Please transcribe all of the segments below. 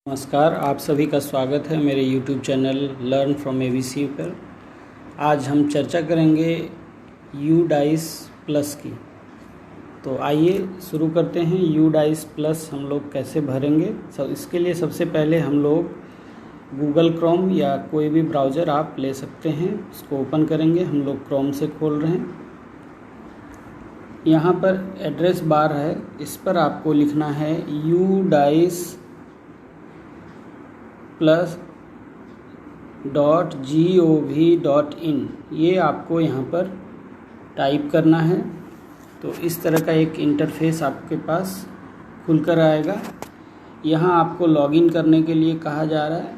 नमस्कार, आप सभी का स्वागत है मेरे YouTube channel learn from ABC पर। आज हम चर्चा करेंगे UDICE प्लस की। तो आइए शुरू करते हैं। UDICE प्लस हम लोग कैसे भरेंगे। इसके लिए सबसे पहले हम लोग गूगल क्रोम या कोई भी ब्राउज़र आप ले सकते हैं, उसको ओपन करेंगे। हम लोग क्रोम से खोल रहे हैं। यहाँ पर एड्रेस बार है, इस पर आपको लिखना है UDICE+.gov.in। ये आपको यहाँ पर टाइप करना है। तो इस तरह का एक इंटरफेस आपके पास खुलकर आएगा। यहाँ आपको लॉगिन करने के लिए कहा जा रहा है।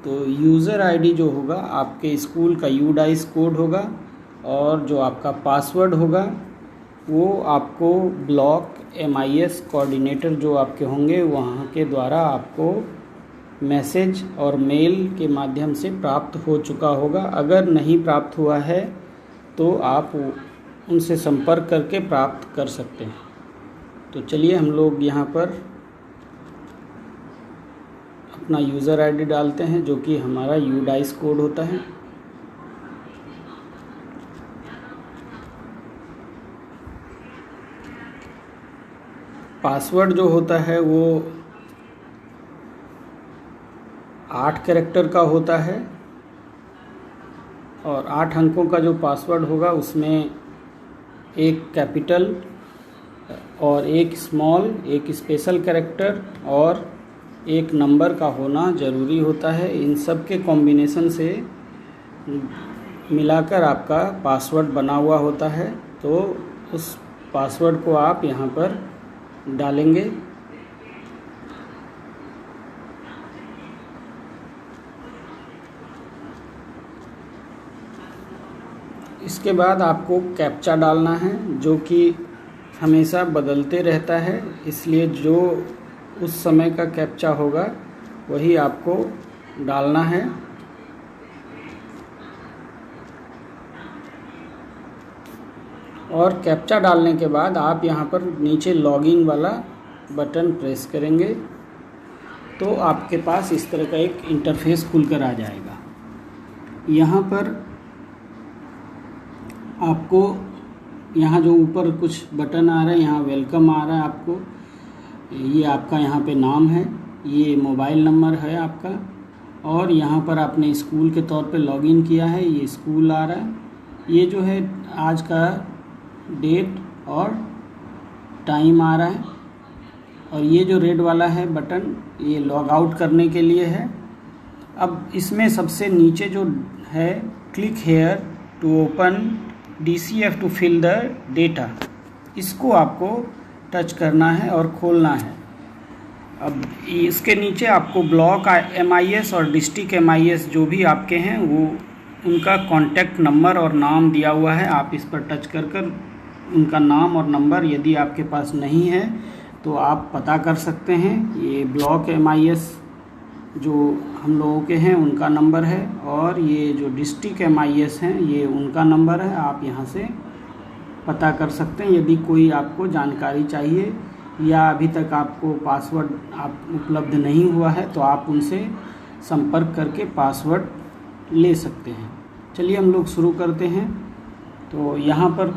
तो यूज़र आईडी जो होगा आपके स्कूल का UDICE कोड होगा, और जो आपका पासवर्ड होगा वो आपको ब्लॉक MIS कोऑर्डिनेटर जो आपके होंगे वहाँ के द्वारा आपको मैसेज और मेल के माध्यम से प्राप्त हो चुका होगा। अगर नहीं प्राप्त हुआ है तो आप उनसे संपर्क करके प्राप्त कर सकते हैं। तो चलिए हम लोग यहाँ पर अपना यूज़र आईडी डालते हैं, जो कि हमारा UDICE कोड होता है। पासवर्ड जो होता है वो 8 कैरेक्टर का होता है, और 8 अंकों का जो पासवर्ड होगा उसमें एक कैपिटल और एक स्मॉल, एक स्पेशल कैरेक्टर और एक नंबर का होना ज़रूरी होता है। इन सब के कॉम्बिनेशन से मिलाकर आपका पासवर्ड बना हुआ होता है। तो उस पासवर्ड को आप यहाँ पर डालेंगे। इसके बाद आपको कैप्चा डालना है, जो कि हमेशा बदलते रहता है, इसलिए जो उस समय का कैप्चा होगा वही आपको डालना है। और कैप्चा डालने के बाद आप यहाँ पर नीचे लॉगिन वाला बटन प्रेस करेंगे तो आपके पास इस तरह का एक इंटरफेस खुलकर आ जाएगा। यहाँ पर आपको यहाँ जो ऊपर कुछ बटन आ रहा है, यहाँ वेलकम आ रहा है आपको, ये आपका यहाँ पे नाम है, ये मोबाइल नंबर है आपका, और यहाँ पर आपने स्कूल के तौर पे लॉगिन किया है, ये स्कूल आ रहा है। ये जो है आज का डेट और टाइम आ रहा है, और ये जो रेड वाला है बटन, ये लॉग आउट करने के लिए है। अब इसमें सबसे नीचे जो है click here to open DCF to fill the data, इसको आपको टच करना है और खोलना है। अब इसके नीचे आपको ब्लॉक MIS और डिस्ट्रिक्ट MIS जो भी आपके हैं वो उनका कॉन्टैक्ट नंबर और नाम दिया हुआ है। आप इस पर टच कर उनका नाम और नंबर, यदि आपके पास नहीं है तो आप पता कर सकते हैं। ये ब्लॉक MIS जो हम लोगों के हैं उनका नंबर है, और ये जो डिस्ट्रिक्ट MIS हैं ये उनका नंबर है। आप यहाँ से पता कर सकते हैं। यदि कोई आपको जानकारी चाहिए या अभी तक आपको पासवर्ड आप उपलब्ध नहीं हुआ है तो आप उनसे संपर्क करके पासवर्ड ले सकते हैं। चलिए हम लोग शुरू करते हैं। तो यहाँ पर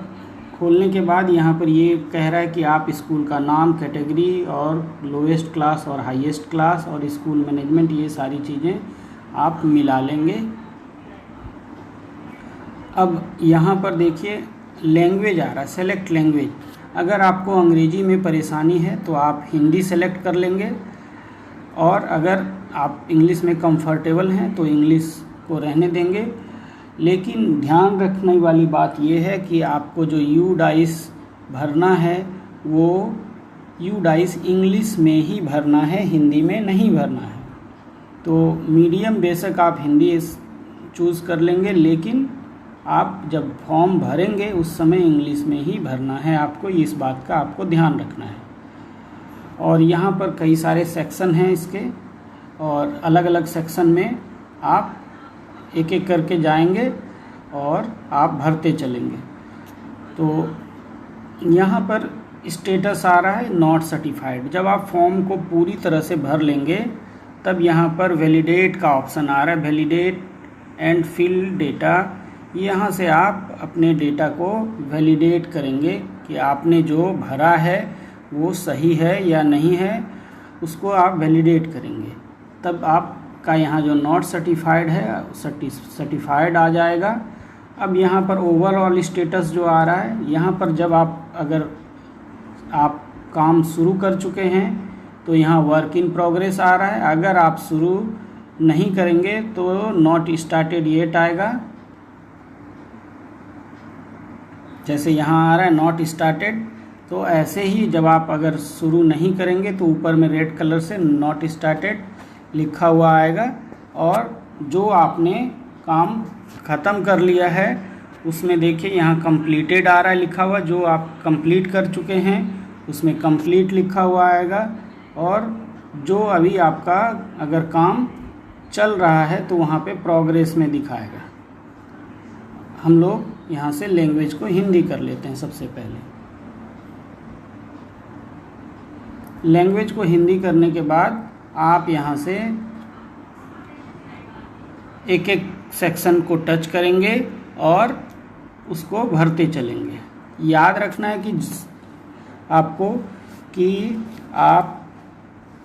खोलने के बाद यहाँ पर ये कह रहा है कि आप स्कूल का नाम, कैटेगरी और लोएस्ट क्लास और हाईएस्ट क्लास और स्कूल मैनेजमेंट, ये सारी चीज़ें आप मिला लेंगे। अब यहाँ पर देखिए लैंग्वेज आ रहा है, सेलेक्ट लैंग्वेज। अगर आपको अंग्रेजी में परेशानी है तो आप हिंदी सेलेक्ट कर लेंगे, और अगर आप इंग्लिश में कंफर्टेबल हैं तो इंग्लिश को रहने देंगे। लेकिन ध्यान रखने वाली बात यह है कि आपको जो UDICE भरना है वो UDICE इंग्लिश में ही भरना है, हिंदी में नहीं भरना है। तो मीडियम बेशक आप हिंदी चूज़ कर लेंगे, लेकिन आप जब फॉर्म भरेंगे उस समय इंग्लिश में ही भरना है आपको। इस बात का आपको ध्यान रखना है। और यहाँ पर कई सारे सेक्शन हैं इसके, और अलग अलग सेक्शन में आप एक एक करके जाएंगे और आप भरते चलेंगे। तो यहाँ पर स्टेटस आ रहा है नॉट सर्टिफाइड। जब आप फॉर्म को पूरी तरह से भर लेंगे तब यहाँ पर वैलिडेट का ऑप्शन आ रहा है, वैलिडेट एंड फिल डेटा। यहाँ से आप अपने डेटा को वैलिडेट करेंगे कि आपने जो भरा है वो सही है या नहीं है, उसको आप वैलिडेट करेंगे। तब आपका यहाँ जो नॉट सर्टिफाइड है सर्टिफाइड आ जाएगा। अब यहाँ पर ओवरऑल स्टेटस जो आ रहा है, यहाँ पर जब अगर आप काम शुरू कर चुके हैं तो यहाँ वर्क इन प्रोग्रेस आ रहा है। अगर आप शुरू नहीं करेंगे तो नॉट स्टार्टेड येट आएगा। जैसे यहाँ आ रहा है नॉट स्टार्टेड, तो ऐसे ही जब आप अगर शुरू नहीं करेंगे तो ऊपर में रेड कलर से नॉट स्टार्टेड लिखा हुआ आएगा। और जो आपने काम ख़त्म कर लिया है उसमें देखिए यहाँ कंप्लीटेड आ रहा है लिखा हुआ, जो आप कंप्लीट कर चुके हैं उसमें कंप्लीट लिखा हुआ आएगा। और जो अभी आपका अगर काम चल रहा है तो वहाँ पे प्रोग्रेस में दिखाएगा। हम लोग यहाँ से लैंग्वेज को हिंदी कर लेते हैं। सबसे पहले लैंग्वेज को हिंदी करने के बाद आप यहाँ से एक एक सेक्शन को टच करेंगे और उसको भरते चलेंगे। याद रखना है कि आपको कि आप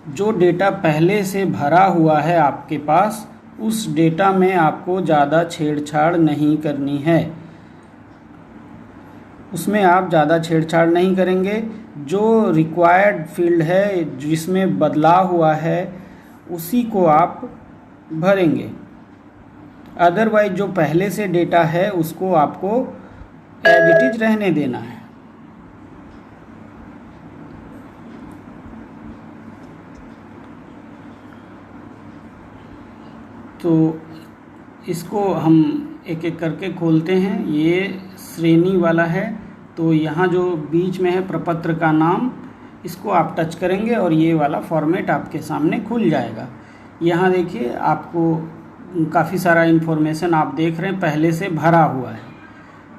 जो डेटा पहले से भरा हुआ है आपके पास, उस डेटा में आपको ज़्यादा छेड़छाड़ नहीं करनी है। उसमें आप ज़्यादा छेड़छाड़ नहीं करेंगे। जो रिक्वायर्ड फील्ड है जिसमें बदलाव हुआ है उसी को आप भरेंगे। अदरवाइज जो पहले से डेटा है उसको आपको एज इट इज रहने देना है। तो इसको हम एक एक करके खोलते हैं। ये श्रेणी वाला है, तो यहाँ जो बीच में है प्रपत्र का नाम, इसको आप टच करेंगे और ये वाला फॉर्मेट आपके सामने खुल जाएगा। यहाँ देखिए आपको काफ़ी सारा इन्फॉर्मेशन आप देख रहे हैं पहले से भरा हुआ है।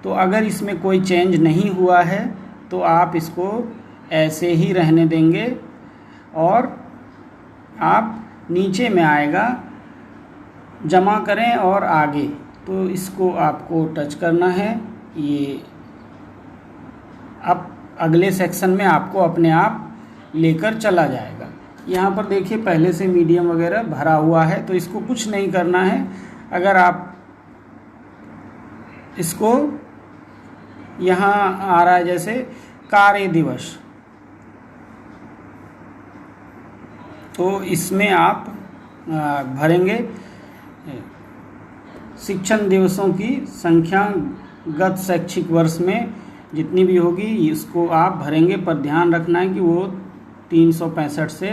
तो अगर इसमें कोई चेंज नहीं हुआ है तो आप इसको ऐसे ही रहने देंगे। और आप नीचे में आएगा जमा करें और आगे, तो इसको आपको टच करना है। ये अब अगले सेक्शन में आपको अपने आप लेकर चला जाएगा। यहाँ पर देखिए पहले से मीडियम वगैरह भरा हुआ है, तो इसको कुछ नहीं करना है। अगर आप इसको यहाँ आ रहा है जैसे कार्य दिवस, तो इसमें आप भरेंगे शिक्षण दिवसों की संख्या गत शैक्षिक वर्ष में जितनी भी होगी इसको आप भरेंगे। पर ध्यान रखना है कि वो 365 से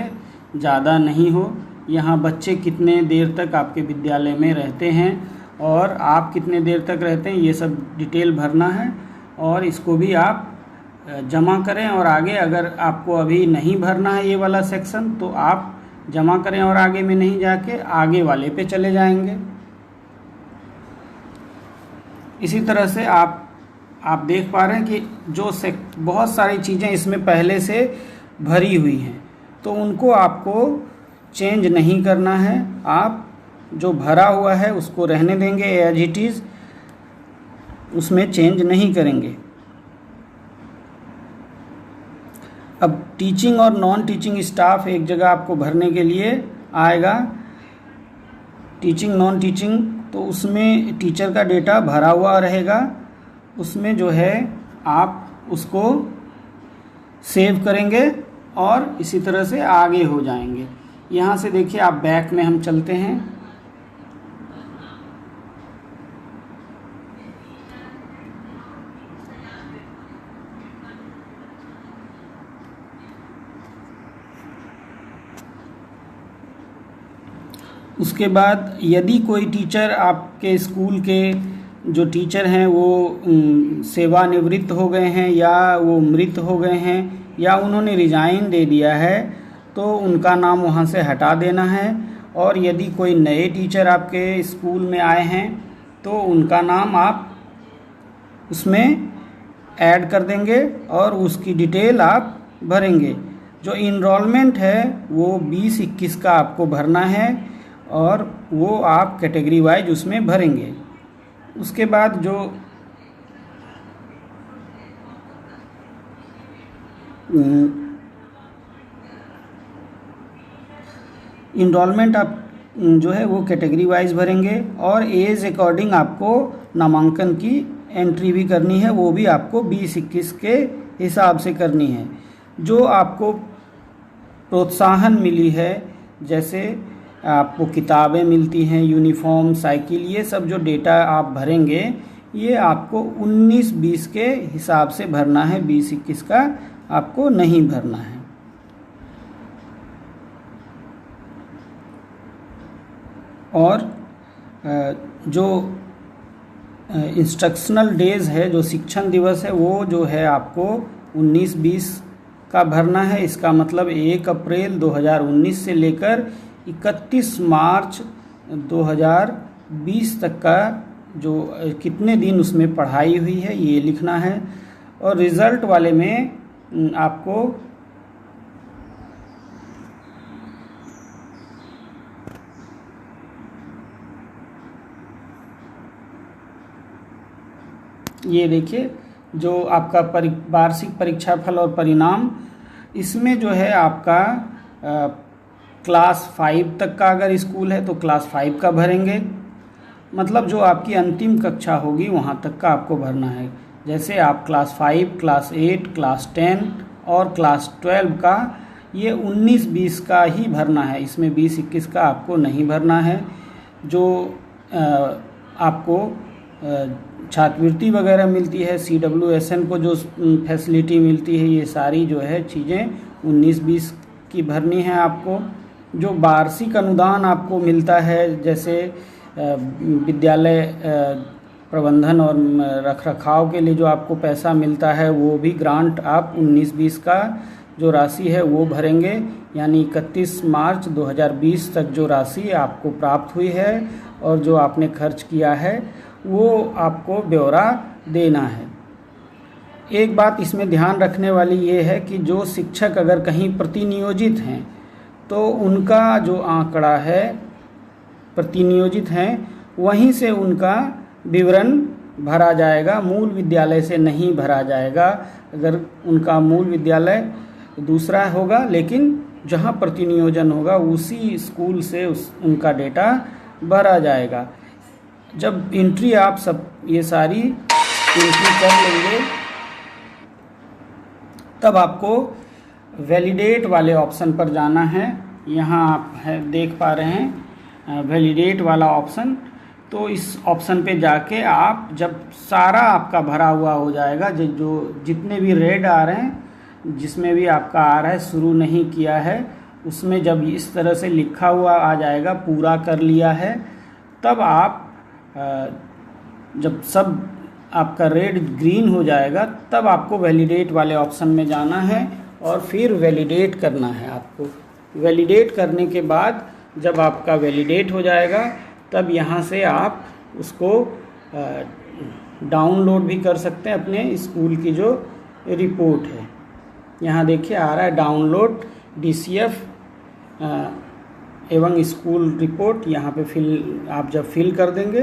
ज़्यादा नहीं हो। यहाँ बच्चे कितने देर तक आपके विद्यालय में रहते हैं और आप कितने देर तक रहते हैं, ये सब डिटेल भरना है। और इसको भी आप जमा करें और आगे, अगर आपको अभी नहीं भरना है ये वाला सेक्शन तो आप जमा करें और आगे में नहीं जाके आगे वाले पे चले जाएंगे। इसी तरह से आप देख पा रहे हैं कि जो बहुत सारी चीज़ें इसमें पहले से भरी हुई हैं, तो उनको आपको चेंज नहीं करना है। आप जो भरा हुआ है उसको रहने देंगे एज इट इज़, उसमें चेंज नहीं करेंगे। अब टीचिंग और नॉन टीचिंग स्टाफ एक जगह आपको भरने के लिए आएगा। टीचिंग नॉन टीचिंग, तो उसमें टीचर का डेटा भरा हुआ रहेगा। उसमें जो है आप उसको सेव करेंगे और इसी तरह से आगे हो जाएंगे। यहाँ से देखिए आप बैक में हम चलते हैं। उसके बाद यदि कोई टीचर आपके स्कूल के जो टीचर हैं वो सेवानिवृत्त हो गए हैं या वो मृत हो गए हैं या उन्होंने रिजाइन दे दिया है, तो उनका नाम वहाँ से हटा देना है। और यदि कोई नए टीचर आपके स्कूल में आए हैं तो उनका नाम आप उसमें ऐड कर देंगे और उसकी डिटेल आप भरेंगे। जो इनरोलमेंट है वो 20-21 का आपको भरना है और वो आप कैटेगरी वाइज उसमें भरेंगे। उसके बाद जो इनरोलमेंट आप जो है वो कैटेगरी वाइज भरेंगे और एज अकॉर्डिंग आपको नामांकन की एंट्री भी करनी है, वो भी आपको 20-21 के हिसाब से करनी है। जो आपको प्रोत्साहन मिली है, जैसे आपको किताबें मिलती हैं, यूनिफॉर्म, साइकिल, ये सब जो डेटा आप भरेंगे ये आपको 19-20 के हिसाब से भरना है, 20-21 का आपको नहीं भरना है। और जो इंस्ट्रक्शनल डेज है, जो शिक्षण दिवस है, वो जो है आपको 19-20 का भरना है। इसका मतलब 1 अप्रैल 2019 से लेकर 31 मार्च 2020 तक का जो कितने दिन उसमें पढ़ाई हुई है ये लिखना है। और रिज़ल्ट वाले में आपको ये देखिए जो आपका वार्षिक परीक्षा फल और परिणाम, इसमें जो है आपका क्लास 5 तक का अगर स्कूल है तो क्लास 5 का भरेंगे, मतलब जो आपकी अंतिम कक्षा होगी वहाँ तक का आपको भरना है। जैसे आप क्लास 5, क्लास 8, क्लास 10 और क्लास 12 का ये 19-20 का ही भरना है, इसमें 20-21 का आपको नहीं भरना है। जो आपको छात्रवृत्ति वगैरह मिलती है, CWSN को जो फैसिलिटी मिलती है, ये सारी जो है चीज़ें 19-20 की भरनी है आपको। जो वार्षिक अनुदान आपको मिलता है, जैसे विद्यालय प्रबंधन और रखरखाव के लिए जो आपको पैसा मिलता है, वो भी ग्रांट आप 19-20 का जो राशि है वो भरेंगे, यानी 31 मार्च 2020 तक जो राशि आपको प्राप्त हुई है और जो आपने खर्च किया है वो आपको ब्यौरा देना है। एक बात इसमें ध्यान रखने वाली ये है कि जो शिक्षक अगर कहीं प्रतिनियोजित हैं तो उनका जो आंकड़ा है, प्रतिनियोजित हैं, वहीं से उनका विवरण भरा जाएगा, मूल विद्यालय से नहीं भरा जाएगा। अगर उनका मूल विद्यालय दूसरा होगा लेकिन जहां प्रतिनियोजन होगा उसी स्कूल से उनका डेटा भरा जाएगा। जब एंट्री आप सब ये सारी एंट्री कर लेंगे तब आपको वैलिडेट वाले ऑप्शन पर जाना है। यहाँ आप देख पा रहे हैं वैलिडेट वाला ऑप्शन, तो इस ऑप्शन पे जाके आप जब सारा आपका भरा हुआ हो जाएगा, जो जितने भी रेड आ रहे हैं, जिसमें भी आपका आ रहा है शुरू नहीं किया है, उसमें जब इस तरह से लिखा हुआ आ जाएगा पूरा कर लिया है, तब आप जब सब आपका रेड ग्रीन हो जाएगा तब आपको वैलिडेट वाले ऑप्शन में जाना है और फिर वैलिडेट करना है आपको। वैलिडेट करने के बाद जब आपका वैलिडेट हो जाएगा तब यहाँ से आप उसको डाउनलोड भी कर सकते हैं, अपने स्कूल की जो रिपोर्ट है। यहाँ देखिए आ रहा है डाउनलोड DCF एवं स्कूल रिपोर्ट। यहाँ पे आप जब फिल कर देंगे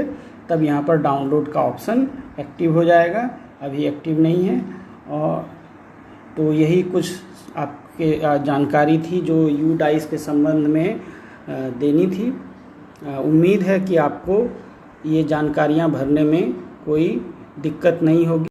तब यहाँ पर डाउनलोड का ऑप्शन एक्टिव हो जाएगा, अभी एक्टिव नहीं है। और तो यही कुछ आपके जानकारी थी जो UDICE के संबंध में देनी थी। उम्मीद है कि आपको ये जानकारियाँ भरने में कोई दिक्कत नहीं होगी।